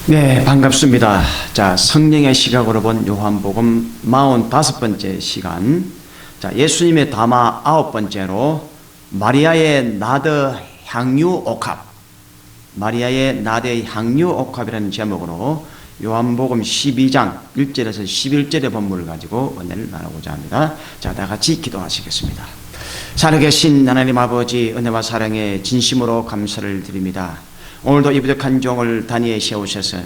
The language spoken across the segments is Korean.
네, 반갑습니다. 자, 성령의 시각으로 본 요한복음 45번째 시간. 자, 예수님의 담화 9번째로 마리아의 나드 향유 옥합. 마리아의 나드 향유 옥합이라는 제목으로 요한복음 12장 1절에서 11절의 본문을 가지고 은혜를 나누고자 합니다. 자, 다 같이 기도하시겠습니다. 살아계신 하나님 아버지, 은혜와 사랑에 진심으로 감사를 드립니다. 오늘도 이 부족한 종을 단위에 세우셔서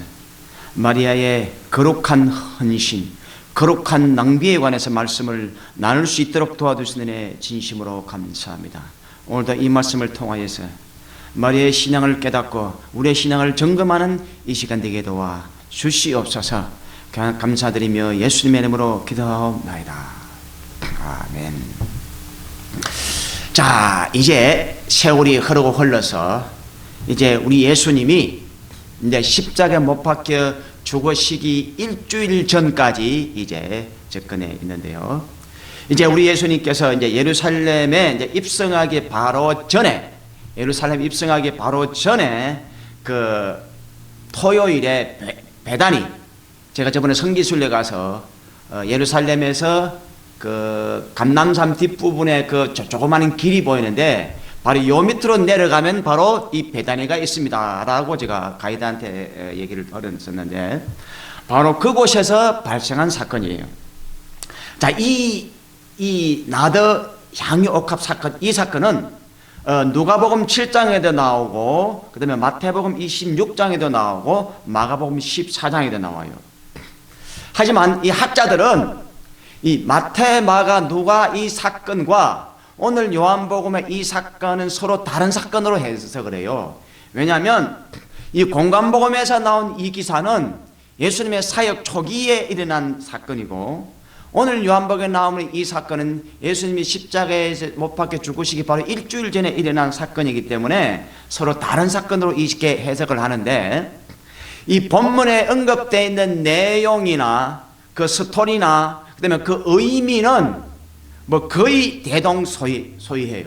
마리아의 거룩한 헌신, 거룩한 낭비에 관해서 말씀을 나눌 수 있도록 도와주시는 애 진심으로 감사합니다. 오늘도 이 말씀을 통하여서 마리아의 신앙을 깨닫고 우리의 신앙을 점검하는 이 시간 되게 도와 주시옵소서. 감사드리며 예수님의 이름으로 기도하옵나이다. 아멘. 자, 이제 세월이 흐르고 흘러서 이제 우리 예수님이 이제 십자가에 못 박혀 죽으시기 일주일 전까지 이제 접근해 있는데요. 이제 우리 예수님께서 이제 예루살렘에 이제 입성하기 바로 전에, 예루살렘 입성하기 바로 전에 그 토요일에 베다니, 제가 저번에 성기순례 가서 예루살렘에서 그 감람산 뒷부분에 그 조그마한 길이 보이는데 바로 요 밑으로 내려가면 바로 이 베다니가 있습니다 라고 제가 가이드한테 얘기를 들었었는데 바로 그곳에서 발생한 사건이에요. 자, 이 나드 향유 옥합 사건, 이 사건은 누가복음 7장에도 나오고 그 다음에 마태복음 26장에도 나오고 마가복음 14장에도 나와요. 하지만 이 학자들은 이 마태, 마가, 누가 이 사건과 오늘 요한복음의 이 사건은 서로 다른 사건으로 해석을 해요. 왜냐하면 이 공관복음에서 나온 이 기사는 예수님의 사역 초기에 일어난 사건이고 오늘 요한복음에 나오는 이 사건은 예수님이 십자가에서 못 박혀 죽으시기 바로 일주일 전에 일어난 사건이기 때문에 서로 다른 사건으로 이렇게 해석을 하는데 이 본문에 언급되어 있는 내용이나 그 스토리나 그다음에 그 의미는 뭐 거의 대동소이해요.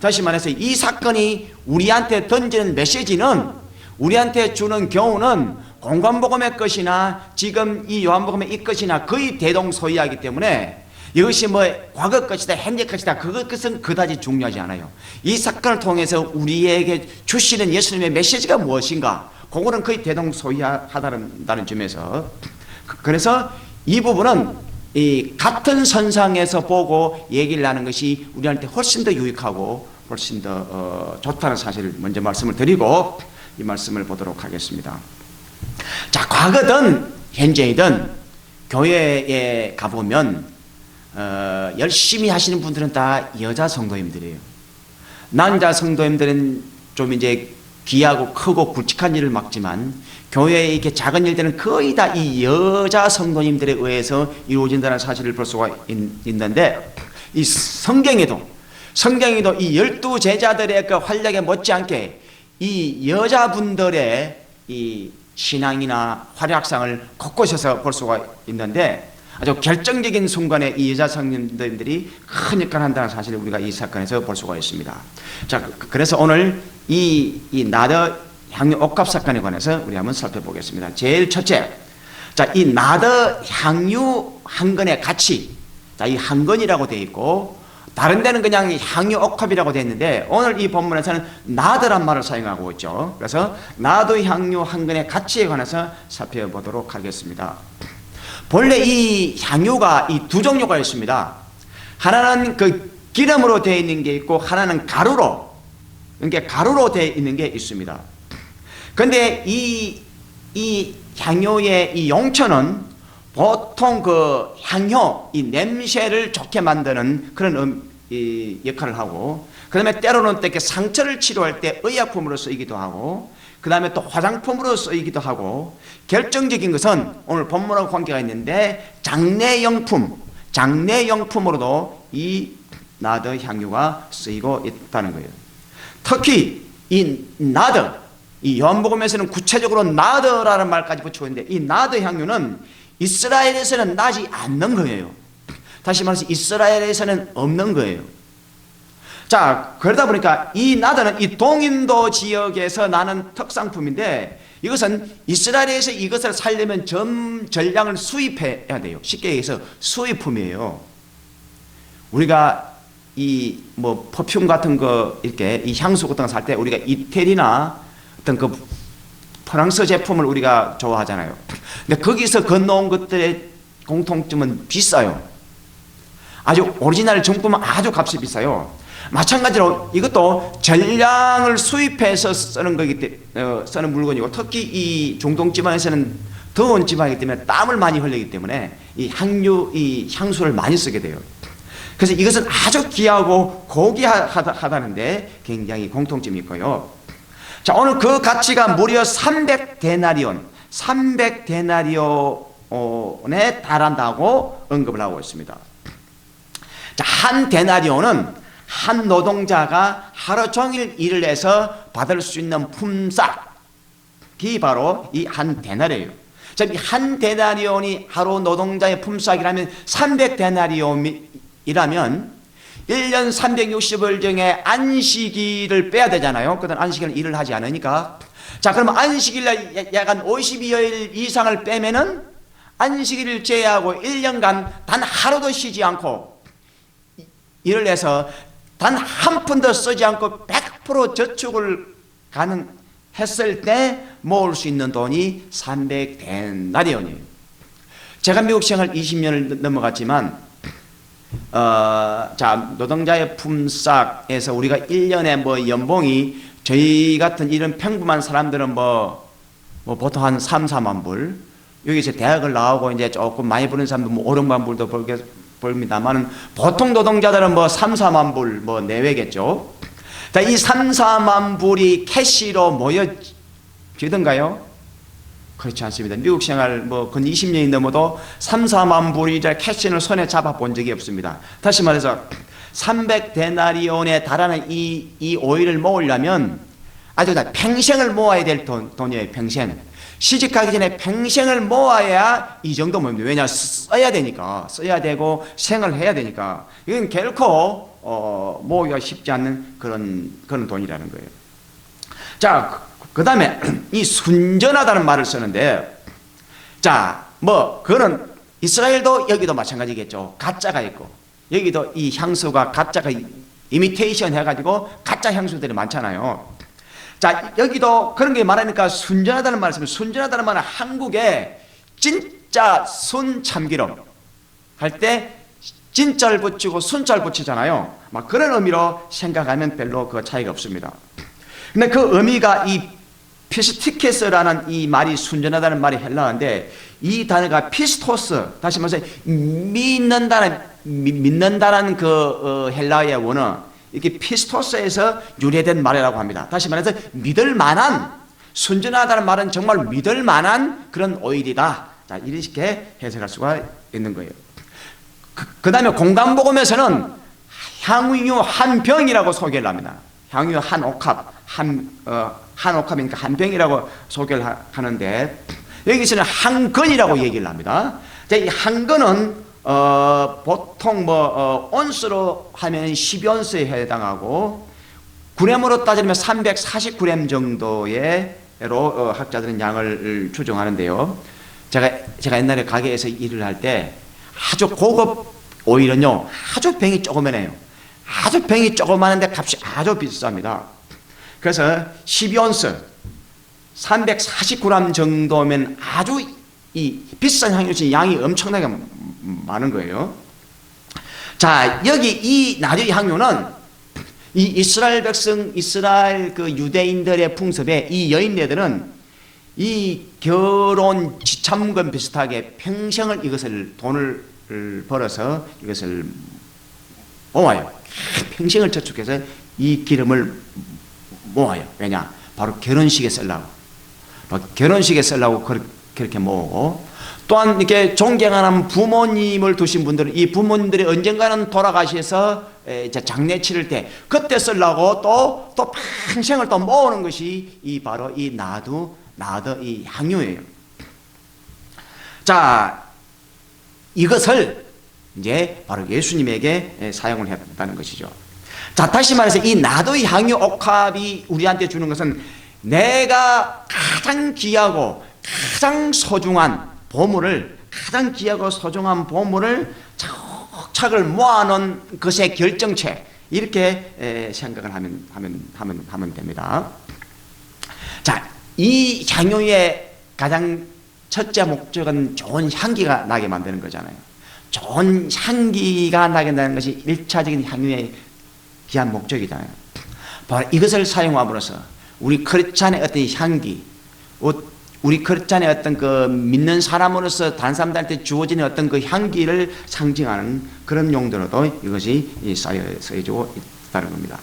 다시 말해서 이 사건이 우리한테 던지는 메시지는, 우리한테 주는 교훈은 공관복음의 것이나 지금 이 요한복음의 이 것이나 거의 대동소이하기 때문에 이것이 뭐 과거 것이다 현재 것이다 그것은 그다지 중요하지 않아요. 이 사건을 통해서 우리에게 주시는 예수님의 메시지가 무엇인가, 그거는 거의 대동소이하다는 점에서, 그래서 이 부분은 이 같은 선상에서 보고 얘기를 하는 것이 우리한테 훨씬 더 유익하고 훨씬 더 좋다는 사실을 먼저 말씀을 드리고 이 말씀을 보도록 하겠습니다. 자, 과거든 현재이든 교회에 가보면 열심히 하시는 분들은 다 여자 성도님들이에요. 남자 성도님들은 좀 이제 귀하고 크고 굵직한 일을 맡지만 교회에 이렇게 작은 일들은 거의 다 이 여자 성도님들에 의해서 이루어진다는 사실을 볼 수가 있는데 이 성경에도 이 12 제자들의 그 활약에 못지않게 이 여자분들의 이 신앙이나 활약상을 곳곳에서 볼 수가 있는데 아주 결정적인 순간에 이 여자 성도님들이 큰 역할을 한다는 사실을 우리가 이 사건에서 볼 수가 있습니다. 자, 그래서 오늘 이 나드 향유 옥합 사건에 관해서 우리 한번 살펴보겠습니다. 제일 첫째, 자, 이 나드 향유 한 건의 가치, 자, 이 한 건이라고 되어 있고 다른 데는 그냥 향유 옥합이라고 되어 있는데 오늘 이 본문에서는 나드란 말을 사용하고 있죠. 그래서 나드 향유 한 건의 가치에 관해서 살펴보도록 하겠습니다. 본래 이 향유가 이 두 종류가 있습니다. 하나는 그 기름으로 되어 있는 게 있고 하나는 가루로, 그러니까 가루로 되어 있는 게 있습니다. 그런데 이 향료의 이 용처는 보통 그 향효, 이 냄새를 좋게 만드는 그런 이 역할을 하고, 그 다음에 때로는 또 이렇게 상처를 치료할 때 의약품으로 쓰이기도 하고, 그 다음에 또 화장품으로 쓰이기도 하고, 결정적인 것은 오늘 본문하고 관계가 있는데 장례용품으로도 이 나드 향유가 쓰이고 있다는 거예요. 특히 이 나드, 이 요한복음에서는 구체적으로 나드라는 말까지 붙이고 있는데 이 나드 향유는 이스라엘에서는 나지 않는 거예요. 다시 말해서 이스라엘에서는 없는 거예요. 자, 그러다 보니까 이 나드는 이 동인도 지역에서 나는 특산품인데, 이것은 이스라엘에서 이것을 살려면 전량을 수입해야 돼요. 쉽게 얘기해서 수입품이에요. 우리가 이 뭐 퍼퓸 같은 거, 이렇게 이 향수 같은 거 살 때 우리가 이태리나 어떤 그 프랑스 제품을 우리가 좋아하잖아요. 근데 거기서 건너온 것들의 공통점은 비싸요. 아주 오리지널 정품은 아주 값이 비싸요. 마찬가지로 이것도 전량을 수입해서 쓰는 거기 때문에 쓰는 물건이고, 특히 이 중동 지방에서는 더운 지방이기 때문에 땀을 많이 흘리기 때문에 이 향수를 많이 쓰게 돼요. 그래서 이것은 아주 귀하고 고귀하다는데 굉장히 공통점이 있고요. 자, 오늘 그 가치가 무려 300데나리온, 300데나리온에 달한다고 언급을 하고 있습니다. 자, 한 데나리온은 한 노동자가 하루 종일 일을 해서 받을 수 있는 품삯이 바로 이 한 데나리온이에요. 자, 이 한 데나리온이 하루 노동자의 품삯이라면 300데나리온이라면 1년 360일 중에 안식일을 빼야 되잖아요. 그건 안식일은 일을 하지 않으니까. 자, 그러면 안식일날 약간 52일 이상을 빼면은 안식일을 제외하고 1년간 단 하루도 쉬지 않고 일을 해서 단 한 푼도 쓰지 않고 100% 저축을 가능했을 때 모을 수 있는 돈이 300데나리온이에요. 제가 미국 생활 20년을 넘어갔지만 자, 노동자의 품삯에서 우리가 1년에 뭐 연봉이, 저희 같은 이런 평범한 사람들은 뭐 보통 한 3, 4만 불, 여기서 대학을 나오고 이제 조금 많이 버는 사람도 뭐 5, 6만 불도 벌입니다만, 보통 노동자들은 뭐 3, 4만 불 뭐 내외겠죠. 자, 이 3, 4만 불이 캐시로 모여지던가요? 그렇지 않습니다. 미국 생활 뭐 근 20년이 넘어도 3, 4만 불이 캐시를 손에 잡아본 적이 없습니다. 다시 말해서 300데나리온에 달하는 이 오일을 모으려면 아주 평생을 모아야 될 돈이에요. 평생. 시집가기 전에 평생을 모아야 이 정도 모입니다. 왜냐? 써야 되니까. 써야 되고 생활해야 되니까. 이건 결코 모으기가 쉽지 않는 그런 돈이라는 거예요. 자, 그 다음에 이 순전하다는 말을 쓰는데, 자, 뭐 그거는 이스라엘도 여기도 마찬가지겠죠. 가짜가 있고, 여기도 이 향수가 가짜가 이미테이션 해가지고 가짜 향수들이 많잖아요. 자, 여기도 그런 게 말하니까 순전하다는 말씀, 순전하다는 말은 한국에 진짜 순 참기름 할 때 진짜를 붙이고 순자를 붙이잖아요. 막 그런 의미로 생각하면 별로 그 차이가 없습니다. 근데 그 의미가 이 피스티케스라는 이 말이 순전하다는 말이 헬라어인데, 이 단어가 피스토스, 다시 말해서 믿는다는 그 헬라어의 원어, 이게 피스토스에서 유래된 말이라고 합니다. 다시 말해서 믿을 만한, 순전하다는 말은 정말 믿을 만한 그런 오일이다. 자, 이렇게 해석할 수가 있는 거예요. 그 다음에 공간복음에서는 향유 한 병이라고 소개를 합니다. 향유 한 옥합, 한 옥합이니까 한 병이라고 소개를 하는데, 여기서는 한 건이라고 얘기를 합니다. 자, 이 한 건은 보통 온스로 하면 12온스에 해당하고, 그램으로 따지면 349g 정도로 학자들은 양을 추정하는데요. 제가 옛날에 가게에서 일을 할 때 아주 고급 오일은요, 아주 병이 조그만해요. 아주 병이 조그만한데 값이 아주 비쌉니다. 그래서 12온스 349g 정도면 아주 이 비싼 향유진 양이 엄청나게 많은 거예요. 자, 여기 이 나리 향유는 이 이스라엘 백성, 이스라엘 그 유대인들의 풍습에 이 여인네들은 이 결혼 지참금 비슷하게 평생을 이것을 돈을 벌어서 이것을 모아요. 평생을 저축해서 이 기름을 모아요. 왜냐? 바로 결혼식에 쓰려고. 결혼식에 쓰려고 그렇게 모으고, 또한 이렇게 존경하는 부모님을 두신 분들은 이 부모님들이 언젠가는 돌아가셔서 이제 장례 치를 때 그때 쓰려고 또 평생을 또 모으는 것이 바로 이 나드 이 향유예요. 자, 이것을 이제 바로 예수님에게 사용을 했다는 것이죠. 자, 다시 말해서 이 나도의 향유 옥합이 우리한테 주는 것은 내가 가장 귀하고 가장 소중한 보물을, 가장 귀하고 소중한 보물을 차곡차곡 모아놓은 것의 결정체, 이렇게 생각을 하면 됩니다. 자, 이 향유의 가장 첫째 목적은 좋은 향기가 나게 만드는 거잖아요. 좋은 향기가 나게 한다는 것이 1차적인 향유의 귀한 목적이잖아요. 바로 이것을 사용함으로써 우리 크리스찬의 어떤 향기, 우리 크리스찬의 어떤 그 믿는 사람으로서 다른 사람들한테 주어지는 어떤 그 향기를 상징하는 그런 용도로도 이것이 쓰여지고 있다는 겁니다.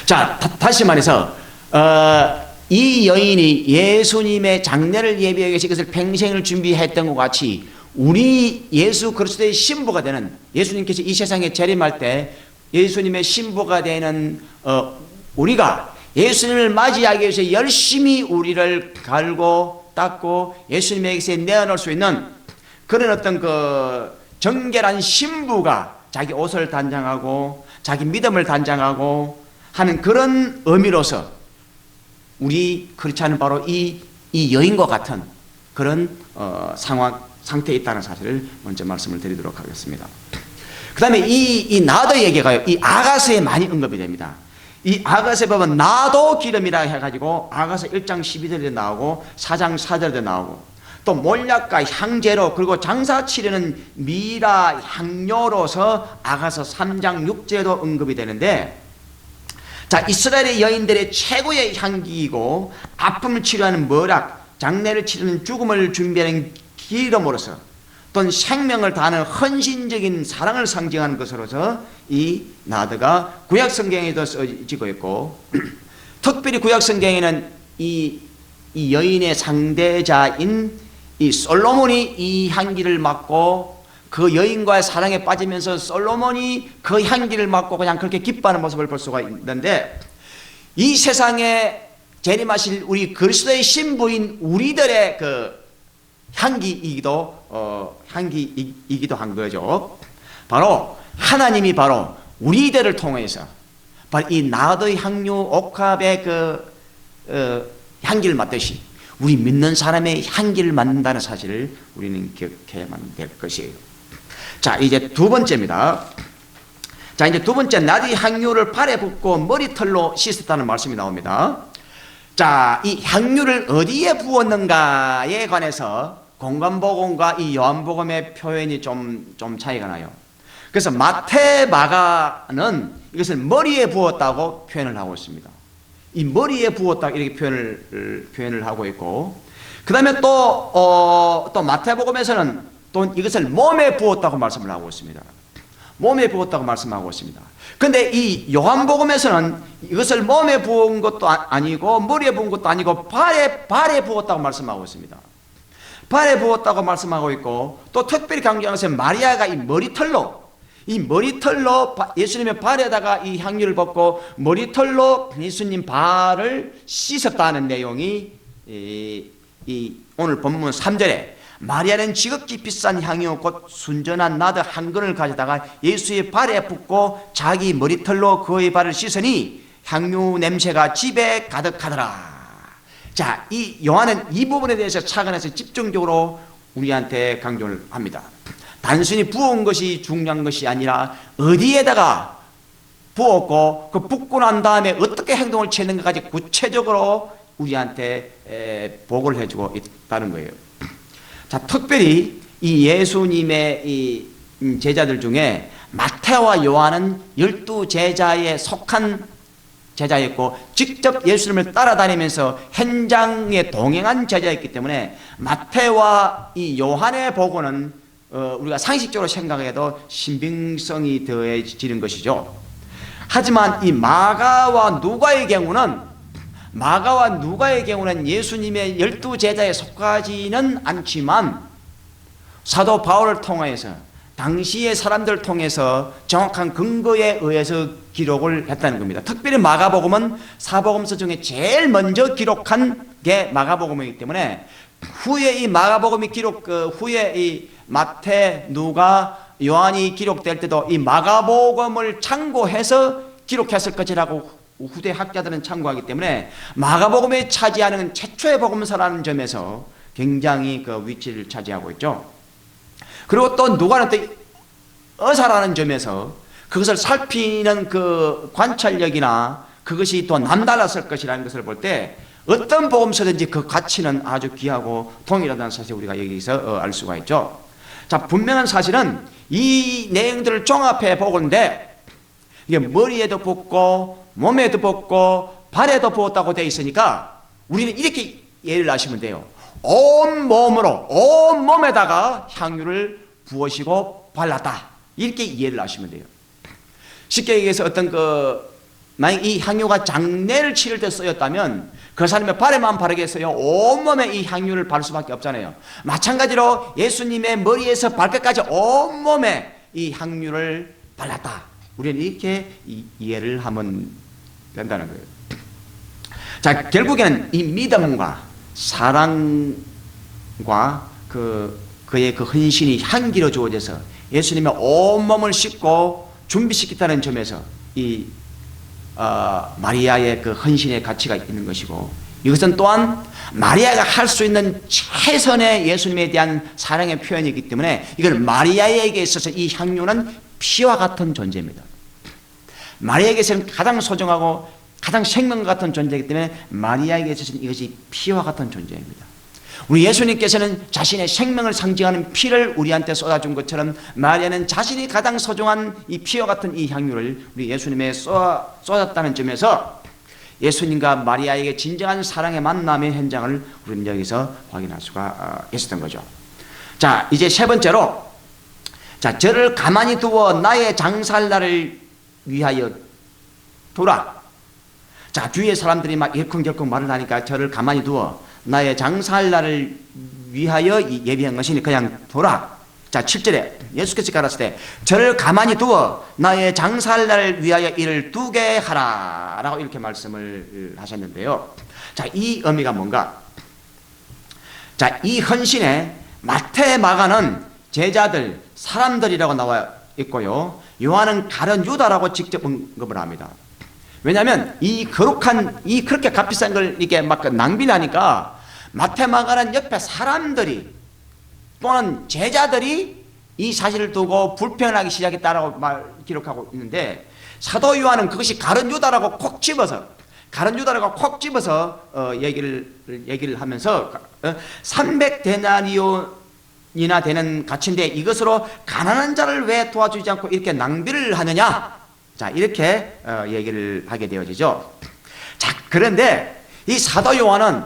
자, 다시 말해서 이 여인이 예수님의 장례를 예비하기 위해서 이것을 평생을 준비했던 것 같이 우리 예수 그리스도의 신부가 되는, 예수님께서 이 세상에 재림할 때 예수님의 신부가 되는 우리가 예수님을 맞이하기 위해서 열심히 우리를 갈고 닦고 예수님에게 내어놓을 수 있는 그런 어떤 그 정결한 신부가 자기 옷을 단장하고 자기 믿음을 단장하고 하는 그런 의미로서 우리 크리스찬은 바로 이 여인과 같은 그런 상태에 있다는 사실을 먼저 말씀을 드리도록 하겠습니다. 그 다음에 이 나도 얘기가요, 이 아가서에 많이 언급이 됩니다. 이 아가서에 보면 나도 기름이라 해가지고 아가서 1장 12절에 나오고 4장 4절에 나오고 또 몰약과 향제로 그리고 장사 치르는 미라 향료로서 아가서 3장 6절에도 언급이 되는데, 자, 이스라엘의 여인들의 최고의 향기이고 아픔을 치료하는 몰약, 장례를 치르는 죽음을 준비하는 기름으로서 또는 생명을 다하는 헌신적인 사랑을 상징하는 것으로서 이 나드가 구약성경에도 써지고 있고 특별히 구약성경에는 이 여인의 상대자인 이 솔로몬이 이 향기를 맡고 그 여인과의 사랑에 빠지면서 솔로몬이 그 향기를 맡고 그냥 그렇게 기뻐하는 모습을 볼 수가 있는데, 이 세상에 재림하실 우리 그리스도의 신부인 우리들의 그 향기이기도 한 거죠. 바로 하나님이 바로 우리들을 통해서 바로 이 나도의 향유 옥합의 향기를 맡듯이 우리 믿는 사람의 향기를 맡는다는 사실을 우리는 기억해야만 될 것이에요. 자, 이제 두 번째입니다. 자, 이제 두 번째, 나도의 향유를 발에 붓고 머리털로 씻었다는 말씀이 나옵니다. 자, 이 향유를 어디에 부었는가에 관해서 공관복음과 이 요한복음의 표현이 좀 차이가 나요. 그래서 마태, 마가는 이것을 머리에 부었다고 표현을 하고 있습니다. 이 머리에 부었다 이렇게 표현을 하고 있고, 그 다음에 또 마태복음에서는 또 이것을 몸에 부었다고 말씀을 하고 있습니다. 몸에 부었다고 말씀하고 있습니다. 그런데 이 요한복음에서는 이것을 몸에 부은 것도 아니고 머리에 부은 것도 아니고 발에 부었다고 말씀하고 있습니다. 발에 부었다고 말씀하고 있고, 또 특별히 강조하는 것은 마리아가 이 머리털로 예수님의 발에다가 이 향유를 붓고 머리털로 예수님 발을 씻었다는 내용이 오늘 본문 3절에 마리아는 지극히 비싼 향유 곧 순전한 나드 한 근을 가져다가 예수의 발에 붓고 자기 머리털로 그의 발을 씻으니 향유 냄새가 집에 가득하더라. 자, 이 요한은 이 부분에 대해서 차근해서 집중적으로 우리한테 강조를 합니다. 단순히 부은 것이 중요한 것이 아니라 어디에다가 부었고 그 붓고 난 다음에 어떻게 행동을 취했는가까지 구체적으로 우리한테 보고를 해주고 있다는 거예요. 자, 특별히 이 예수님의 이 제자들 중에 마태와 요한은 12제자에 속한 제자였고 직접 예수님을 따라다니면서 현장에 동행한 제자였기 때문에 마태와 이 요한의 보고는 우리가 상식적으로 생각해도 신빙성이 더해지는 것이죠. 하지만 이 마가와 누가의 경우는 예수님의 12제자에 속하지는 않지만 사도 바울을 통해서 당시의 사람들을 통해서 정확한 근거에 의해서 기록을 했다는 겁니다. 특별히 마가복음은 사복음서 중에 제일 먼저 기록한 게 마가복음이기 때문에 후에 이 마가복음이 후에 이 마태, 누가, 요한이 기록될 때도 이 마가복음을 참고해서 기록했을 것이라고 후대 학자들은 참고하기 때문에 마가복음에 차지하는 최초의 복음서라는 점에서 굉장히 그 위치를 차지하고 있죠. 그리고 또 누가는 또 의사라는 점에서 그것을 살피는 그 관찰력이나 그것이 또 남달랐을 것이라는 것을 볼 때 어떤 복음서든지 그 가치는 아주 귀하고 동일하다는 사실을 우리가 여기서 알 수가 있죠. 자, 분명한 사실은 이 내용들을 종합해 보건대 이게 머리에도 붓고 몸에도 붓고 발에도 부었다고 되어 있으니까 우리는 이렇게 예를 하시면 돼요. 온 몸으로 온 몸에다가 향유를 부으시고 발랐다, 이렇게 이해를 하시면 돼요. 쉽게 얘기해서 어떤 만약 이 향유가 장례를 치를 때 쓰였다면 그 사람의 발에만 바르겠어요? 온몸에 이 향유를 바를 수밖에 없잖아요. 마찬가지로 예수님의 머리에서 발끝까지 온몸에 이 향유를 발랐다, 우리는 이렇게 이해를 하면 된다는 거예요. 자, 결국에는 이 믿음과 사랑과 그의 그 헌신이 향기로 주어져서 예수님의 온몸을 씻고 준비시켰다는 점에서 이 마리아의 그 헌신의 가치가 있는 것이고, 이것은 또한 마리아가 할 수 있는 최선의 예수님에 대한 사랑의 표현이기 때문에 이걸 마리아에게 있어서 이 향유는 피와 같은 존재입니다. 마리아에게서는 가장 소중하고 가장 생명과 같은 존재이기 때문에 마리아에게 있어서는 이것이 피와 같은 존재입니다. 우리 예수님께서는 자신의 생명을 상징하는 피를 우리한테 쏟아준 것처럼 마리아는 자신이 가장 소중한 이 피와 같은 이 향유를 우리 예수님에 쏟았다는 점에서 예수님과 마리아에게 진정한 사랑의 만남의 현장을 우리는 여기서 확인할 수가 있었던 거죠. 자, 이제 세 번째로, 자, 저를 가만히 두어 나의 장사할 날을 위하여 두라. 자, 주위의 사람들이 막 일컹결컹 말을 하니까 저를 가만히 두어 나의 장사할 날을 위하여 예비한 것이니 그냥 두라. 자, 7절에 예수께서 가라사대 때 저를 가만히 두어 나의 장사할 날을 위하여 이를 두게 하라 라고 이렇게 말씀을 하셨는데요. 자, 이 의미가 뭔가? 자, 이 헌신에 마태, 마가는 제자들, 사람들이라고 나와 있고요, 요한은 가룟 유다라고 직접 언급을 합니다. 왜냐하면 이 거룩한, 이 그렇게 값비싼 걸 이게 막 낭비하니까 마태, 마가는 옆에 사람들이 또는 제자들이 이 사실을 두고 불평하기 시작했다라고 기록하고 있는데, 사도 요한은 그것이 가룟 유다라고 콕 집어서 얘기를 하면서 300데나리온이나 되는 가치인데 이것으로 가난한 자를 왜 도와주지 않고 이렇게 낭비를 하느냐, 자, 이렇게 얘기를 하게 되어지죠. 자, 그런데 이 사도 요한은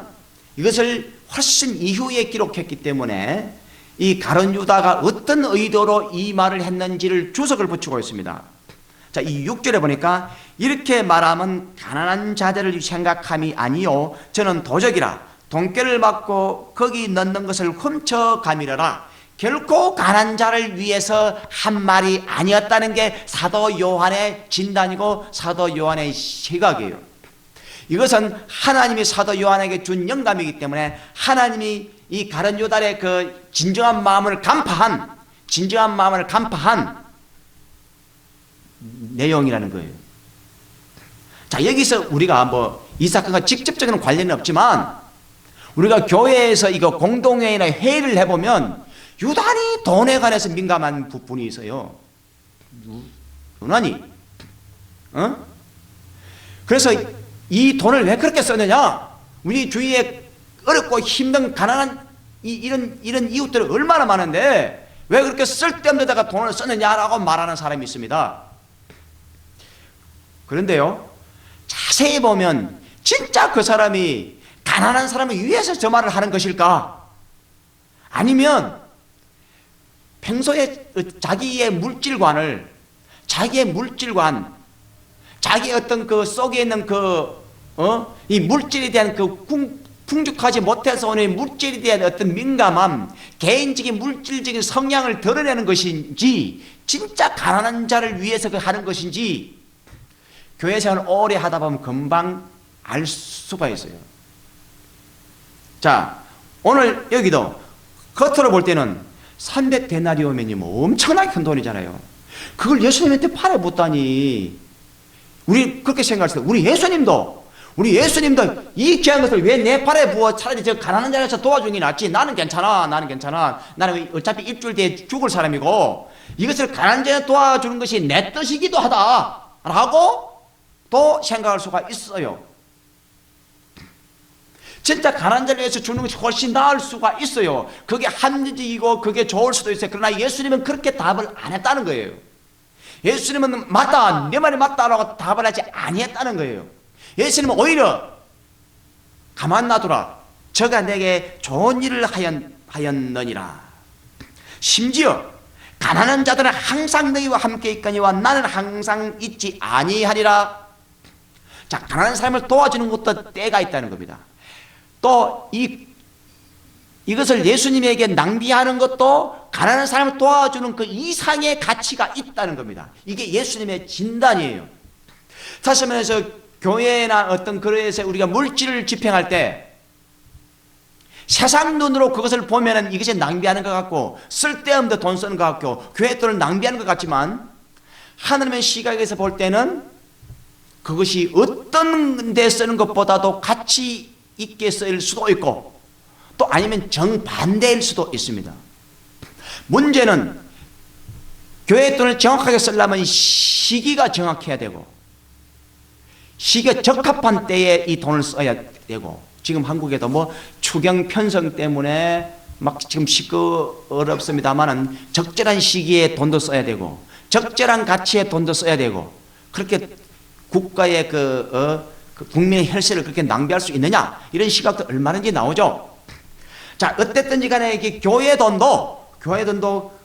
이것을 훨씬 이후에 기록했기 때문에 이 가룟 유다가 어떤 의도로 이 말을 했는지를 주석을 붙이고 있습니다. 자, 이 6절에 보니까 이렇게 말하면 가난한 자들을 생각함이 아니요 저는 도적이라 돈꾀를 받고 거기 넣는 것을 훔쳐 가밀어라. 결코 가난한 자를 위해서 한 말이 아니었다는 게 사도 요한의 진단이고 사도 요한의 시각이에요. 이것은 하나님이 사도 요한에게 준 영감이기 때문에 하나님이 이 가룟 유다의 그 진정한 마음을 간파한 내용이라는 거예요. 자, 여기서 우리가 이 사건과 직접적인 관련은 없지만 우리가 교회에서 이거 공동회의나 회의를 해보면 유단히 돈에 관해서 민감한 부분이 있어요. 유난히. 그래서 이 돈을 왜 그렇게 썼느냐? 우리 주위에 어렵고 힘든 가난한 이런 이웃들이 얼마나 많은데 왜 그렇게 쓸데없는 데다가 돈을 썼느냐라고 말하는 사람이 있습니다. 그런데요, 자세히 보면 진짜 그 사람이 가난한 사람을 위해서 저 말을 하는 것일까? 아니면 평소에 자기의 물질관, 자기의 어떤 그 속에 있는 이 물질에 대한 그 풍족하지 못해서 오는 물질에 대한 어떤 민감함, 개인적인 물질적인 성향을 드러내는 것인지, 진짜 가난한 자를 위해서 하는 것인지, 교회 생활을 오래 하다 보면 금방 알 수가 있어요. 자, 오늘 여기도 겉으로 볼 때는 300데나리오면이 뭐 엄청나게 큰 돈이잖아요. 그걸 예수님한테 팔아붓다니. 우리 그렇게 생각했을 때 우리 예수님도 이 귀한 것을 왜 내 팔에 부어 차라리 저 가난한 자에서 도와주는 게 낫지. 나는 괜찮아. 나는 어차피 일주일 뒤에 죽을 사람이고 이것을 가난한 자에 도와주는 것이 내 뜻이기도 하다 라고 또 생각할 수가 있어요. 진짜 가난한 자를 위해서 주는 것이 훨씬 나을 수가 있어요. 그게 합리적이고 그게 좋을 수도 있어요. 그러나 예수님은 그렇게 답을 안 했다는 거예요. 예수님은 맞다, 내 말이 맞다라고 답을 하지 아니했다는 거예요. 예수님은 오히려 가만 놔두라. 저가 내게 좋은 일을 하였느니라. 심지어 가난한 자들은 항상 너희와 함께 있거니와 나는 항상 있지 아니하리라. 자, 가난한 사람을 도와주는 것도 때가 있다는 겁니다. 또 이것을 예수님에게 낭비하는 것도 가난한 사람을 도와주는 그 이상의 가치가 있다는 겁니다. 이게 예수님의 진단이에요. 다시 말해서 교회나 어떤 그릇에 우리가 물질을 집행할 때 세상 눈으로 그것을 보면은 이것이 낭비하는 것 같고 쓸데없는 돈 쓰는 것 같고 교회 돈을 낭비하는 것 같지만 하나님의 시각에서 볼 때는 그것이 어떤 데 쓰는 것보다도 가치 있게 쓰일 수도 있고 또 아니면 정반대일 수도 있습니다. 문제는 교회 돈을 정확하게 쓰려면 시기가 정확해야 되고 시기가 적합한 때에 이 돈을 써야 되고 지금 한국에도 뭐 추경 편성 때문에 막 지금 시끄럽습니다만은 적절한 시기에 돈도 써야 되고 적절한 가치에 돈도 써야 되고 그렇게 국가의 국민의 혈세를 그렇게 낭비할 수 있느냐 이런 시각도 얼마든지 나오죠. 자, 어쨌든지 간에 이게 교회 돈도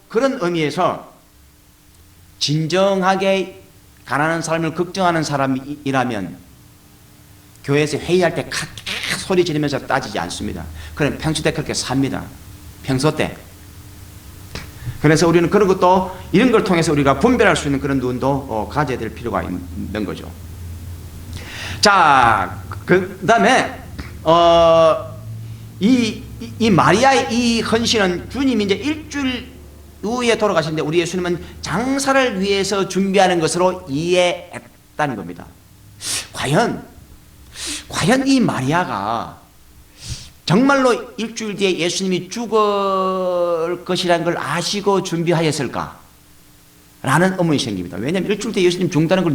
그런 의미에서 진정하게 가난한 사람을 걱정하는 사람이라면 교회에서 회의할 때 소리 지르면서 따지지 않습니다. 그럼 평소 때 그렇게 삽니다. 평소 때. 그래서 우리는 그런 것도 이런 걸 통해서 우리가 분별할 수 있는 그런 눈도 가져야 될 필요가 있는 거죠. 자, 그 다음에 이 마리아의 이 헌신은 주님이 이제 일주일 후에 돌아가시는데 우리 예수님은 장사를 위해서 준비하는 것으로 이해했다는 겁니다. 과연 이 마리아가 정말로 일주일 뒤에 예수님이 죽을 것이라는 걸 아시고 준비하였을까? 라는 의문이 생깁니다. 왜냐하면 일주일 뒤에 예수님 죽는다는 걸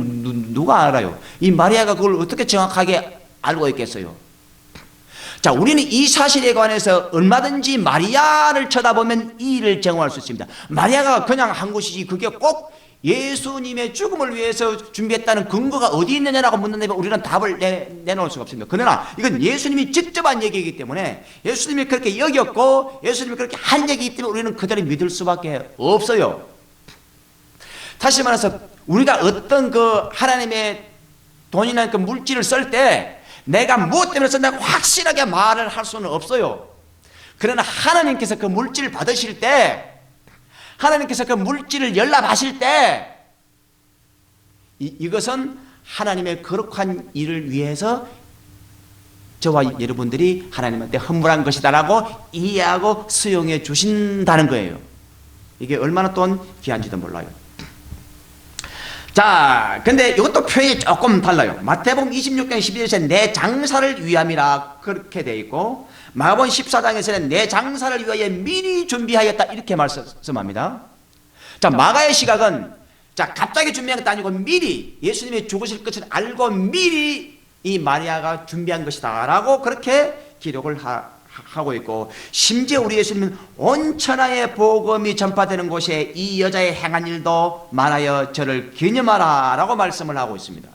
누가 알아요? 이 마리아가 그걸 어떻게 정확하게 알고 있겠어요? 자, 우리는 이 사실에 관해서 얼마든지 마리아를 쳐다보면 이 일을 정언할 수 있습니다. 마리아가 그냥 한 것이지 그게 꼭 예수님의 죽음을 위해서 준비했다는 근거가 어디 있느냐라고 묻는다면 우리는 답을 내놓을 수가 없습니다. 그러나 이건 예수님이 직접 한 얘기이기 때문에 예수님이 그렇게 여겼고 예수님이 그렇게 한 얘기이기 때문에 우리는 그대로 믿을 수밖에 없어요. 다시 말해서 우리가 어떤 그 하나님의 돈이나 그 물질을 쓸 때 내가 무엇 때문에 쓴다고 확실하게 말을 할 수는 없어요. 그러나 하나님께서 그 물질을 받으실 때 하나님께서 그 물질을 연락하실 때 이것은 하나님의 거룩한 일을 위해서 저와 여러분들이 하나님한테 헌물한 것이다라고 이해하고 수용해 주신다는 거예요. 이게 얼마나 또 귀한지도 몰라요. 자, 근데 이것도 표현이 조금 달라요. 마태복음 26장 12절에 내 장사를 위함이라 그렇게 되어 있고 마가복음 14장에서는 내 장사를 위하여 미리 준비하였다 이렇게 말씀합니다. 자, 마가의 시각은 자 갑자기 준비한 것도 아니고 미리 예수님이 죽으실 것을 알고 미리 이 마리아가 준비한 것이다 라고 그렇게 기록을 하고 있고 심지어 우리 예수님은 온 천하의 복음이 전파되는 곳에 이 여자의 행한 일도 많아요 저를 기념하라 라고 말씀을 하고 있습니다.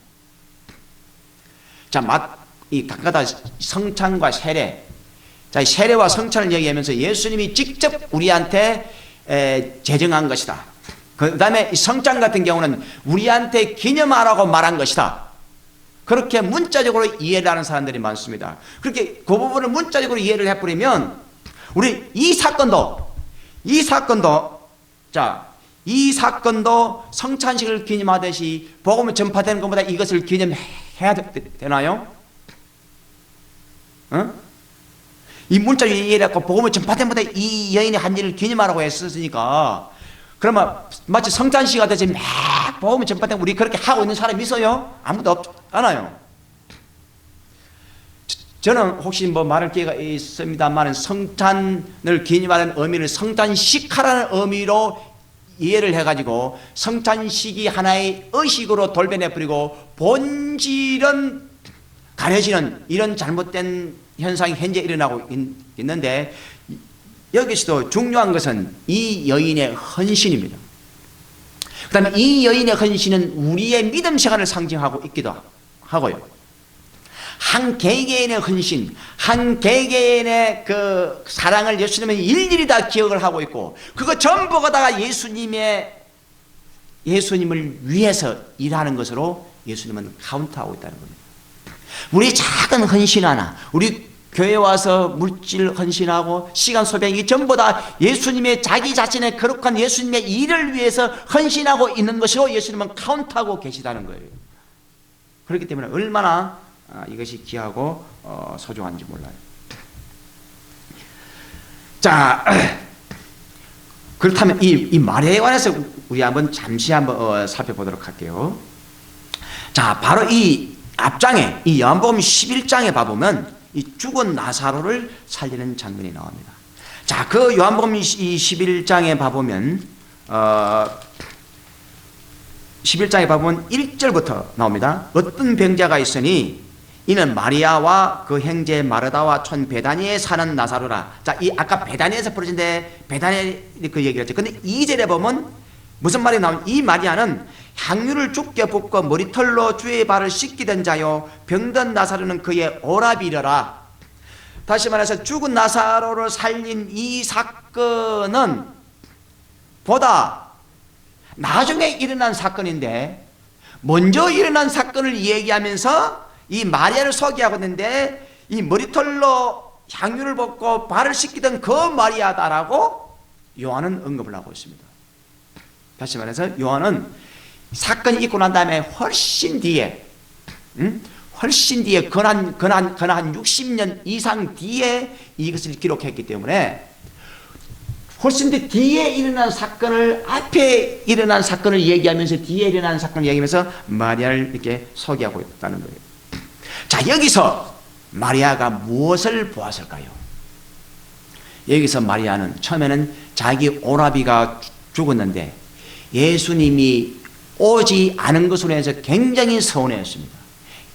자, 이 각각 성찬과 세례, 자, 세례와 성찬을 얘기하면서 예수님이 직접 우리한테 제정한 것이다. 그 다음에 성찬 같은 경우는 우리한테 기념하라고 말한 것이다. 그렇게 문자적으로 이해를 하는 사람들이 많습니다. 그렇게 그 부분을 문자적으로 이해를 해버리면 우리 이 사건도 성찬식을 기념하듯이 복음을 전파되는 것보다 이것을 기념해야 되나요? 어? 이 문자 이해해갖고 복음을 전파되마다 이 여인의 한 일을 기념하라고 했으니까, 그러면 마치 성찬식 같이 막 복음을 전파되고 우리 그렇게 하고 있는 사람이 있어요? 아무도 없지 않아요. 저는 혹시 뭐 말할 기회가 있습니다만 성찬을 기념하는 의미를 성찬식하라는 의미로 이해를 해가지고 성찬식이 하나의 의식으로 돌변해버리고 본질은 가려지는 이런 잘못된 현상이 현재 일어나고 있는데, 여기서도 중요한 것은 이 여인의 헌신입니다. 그 다음에 이 여인의 헌신은 우리의 믿음 생활을 상징하고 있기도 하고요. 한 개개인의 헌신, 한 개개인의 그 사랑을 예수님은 일일이 다 기억을 하고 있고, 그거 전부가 다 예수님을 위해서 일하는 것으로 예수님은 카운트하고 있다는 겁니다. 우리 작은 헌신 하나, 우리 교회 와서 물질 헌신하고 시간 소비하기 전부 다 예수님의 자기 자신의 거룩한 예수님의 일을 위해서 헌신하고 있는 것으로 예수님은 카운트하고 계시다는 거예요. 그렇기 때문에 얼마나 이것이 귀하고 소중한지 몰라요. 자, 그렇다면 이 마리아에 관해서 우리 잠시 한번 살펴보도록 할게요. 자, 바로 이 앞장에, 이 요한복음 11장에 봐보면 이 죽은 나사로를 살리는 장면이 나옵니다. 자, 그 요한복음 11장에 봐보면 11장에 봐보면 1절부터 나옵니다. 어떤 병자가 있으니 이는 마리아와 그 형제 마르다와 촌 베다니에 사는 나사로라. 자, 이 아까 베다니에서 부르신데 베다니 그 얘기를 했죠. 근데 2절에 보면 무슨 말이 나오면, 이 마리아는 향유를 죽게 붓고 머리털로 주의 발을 씻기던 자요 병든 나사로는 그의 오라비려라. 다시 말해서 죽은 나사로를 살린 이 사건은 보다 나중에 일어난 사건인데, 먼저 일어난 사건을 얘기하면서 이 마리아를 소개하고 있는데, 이 머리털로 향유를 붓고 발을 씻기던 그 마리아다라고 요한은 언급을 하고 있습니다. 다시 말해서 요한은 사건이 있고 난 다음에 훨씬 뒤에 근한 60년 이상 뒤에 이것을 기록했기 때문에, 훨씬 더 뒤에 일어난 사건을, 앞에 일어난 사건을 얘기하면서 뒤에 일어난 사건을 얘기하면서 마리아를 이렇게 소개하고 있다는 거예요. 자, 여기서 마리아가 무엇을 보았을까요? 여기서 마리아는 처음에는 자기 오라비가 죽었는데 예수님이 오지 않은 것으로 해서 굉장히 서운해했습니다.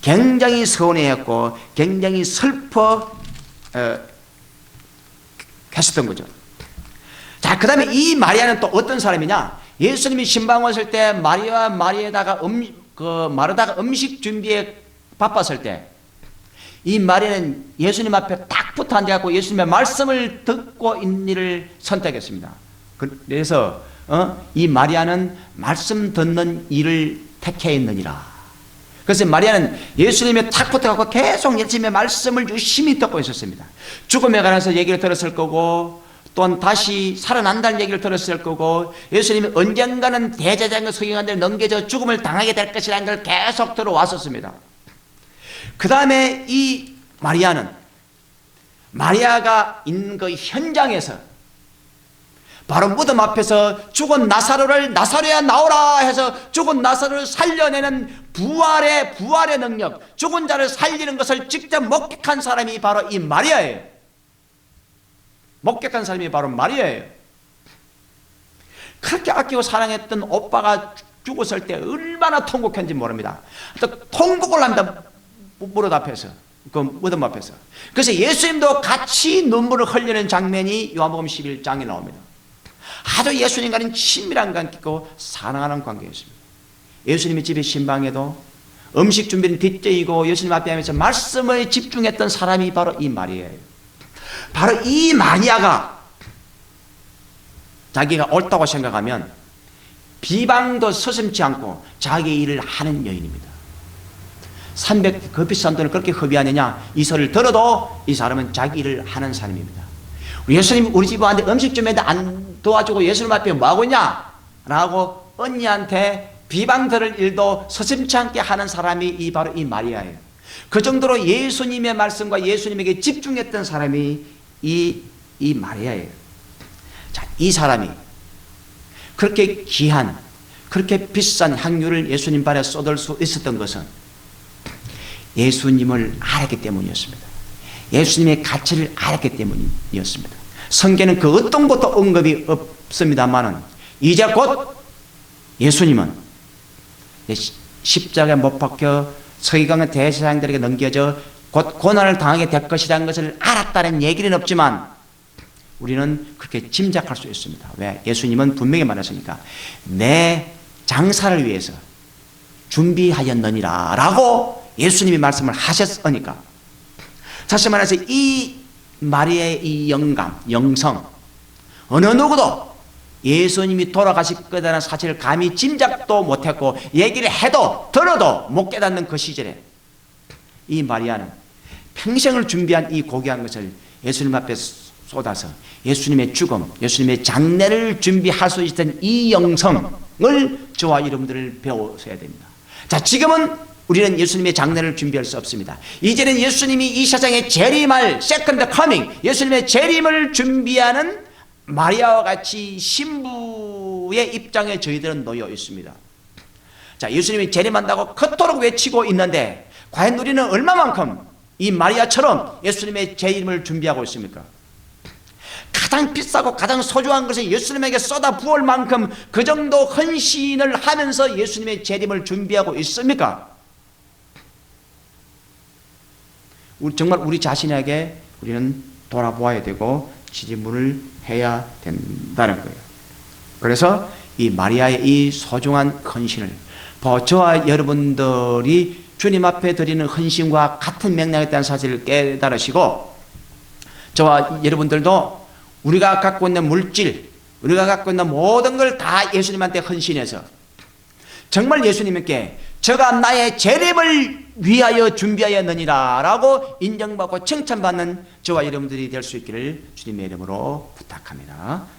굉장히 서운해했고 굉장히 슬퍼 했었던 거죠. 자, 그 다음에 이 마리아는 또 어떤 사람이냐? 예수님이 신방 왔을 때 마리아와 마리아다가 마르다가 음식 준비에 바빴을 때 이 마리아는 예수님 앞에 딱 붙어 앉아갖고 예수님의 말씀을 듣고 있는 일을 선택했습니다. 그래서 이 마리아는 말씀 듣는 일을 택했느니라. 그래서 마리아는 예수님의 탁 붙어갖고 계속 예수님의 말씀을 유심히 듣고 있었습니다. 죽음에 관해서 얘기를 들었을 거고, 또한 다시 살아난다는 얘기를 들었을 거고, 예수님이 언젠가는 대제사장과 서기관들에 넘겨져 죽음을 당하게 될 것이라는 걸 계속 들어왔었습니다. 그 다음에 이 마리아가 있는 그 현장에서 바로 무덤 앞에서 죽은 나사로야 나오라 해서 죽은 나사로를 살려내는 부활의 능력, 죽은 자를 살리는 것을 직접 목격한 사람이 바로 이 마리아예요. 목격한 사람이 바로 마리아예요. 그렇게 아끼고 사랑했던 오빠가 죽었을 때 얼마나 통곡했는지 모릅니다. 또 통곡을 합니다. 무덤 앞에서, 그 무덤 앞에서. 그래서 예수님도 같이 눈물을 흘리는 장면이 요한복음 11장에 나옵니다. 아주 예수님과는 친밀한 관계 있고 사랑하는 관계였습니다. 예수님의 집에 신방에도 음식 준비는 뒷전이고 예수님 앞에 하면서 말씀에 집중했던 사람이 바로 이 마리아예요. 바로 이 마리아가 자기가 옳다고 생각하면 비방도 서슴지 않고 자기 일을 하는 여인입니다. 300 그 비싼 돈을 그렇게 허비하느냐, 이 소리를 들어도 이 사람은 자기 일을 하는 사람입니다. 예수님 우리 집 왔는데 음식 좀 해도 안 도와주고 예수님 앞에 뭐하고 있냐? 라고 언니한테 비방 들을 일도 서슴지 않게 하는 사람이 바로 이 마리아예요. 그 정도로 예수님의 말씀과 예수님에게 집중했던 사람이 이 마리아예요. 자, 이 사람이 그렇게 귀한, 그렇게 비싼 향유를 예수님 발에 쏟을 수 있었던 것은 예수님을 알았기 때문이었습니다. 예수님의 가치를 알았기 때문이었습니다. 성경에는 그 어떤 것도 언급이 없습니다만은 이제 곧 예수님은 십자가에 못 박혀 서기관과 대제사장들에게 넘겨져 곧 고난을 당하게 될 것이라는 것을 알았다는 얘기는 없지만 우리는 그렇게 짐작할 수 있습니다. 왜? 예수님은 분명히 말하셨으니까 내 장사를 위해서 준비하였느니라 라고 예수님이 말씀을 하셨으니까. 다시 말해서 이 마리아의 이 영감, 영성, 어느 누구도 예수님이 돌아가실 거라는 사실을 감히 짐작도 못했고 얘기를 해도 들어도 못 깨닫는 그 시절에 이 마리아는 평생을 준비한 이 고귀한 것을 예수님 앞에 쏟아서 예수님의 죽음, 예수님의 장례를 준비할 수 있던 이 영성을 저와 여러분들을 배우셔야 됩니다. 자, 지금은 우리는 예수님의 장례를 준비할 수 없습니다. 이제는 예수님이 이 세상에 재림할 세컨드 커밍, 예수님의 재림을 준비하는 마리아와 같이 신부의 입장에 저희들은 놓여 있습니다. 자, 예수님이 재림한다고 그토록 외치고 있는데 과연 우리는 얼마만큼 이 마리아처럼 예수님의 재림을 준비하고 있습니까? 가장 비싸고 가장 소중한 것을 예수님에게 쏟아 부을 만큼 그 정도 헌신을 하면서 예수님의 재림을 준비하고 있습니까? 정말 우리 자신에게 우리는 돌아보아야 되고 질문을 해야 된다는 거예요. 그래서 이 마리아의 이 소중한 헌신을 저와 여러분들이 주님 앞에 드리는 헌신과 같은 맥락에 대한 사실을 깨달으시고 저와 여러분들도 우리가 갖고 있는 물질, 우리가 갖고 있는 모든 걸 다 예수님한테 헌신해서 정말 예수님께 저가 나의 재림을 위하여 준비하였느니라 라고 인정받고 칭찬받는 저와 여러분들이 될 수 있기를 주님의 이름으로 부탁합니다.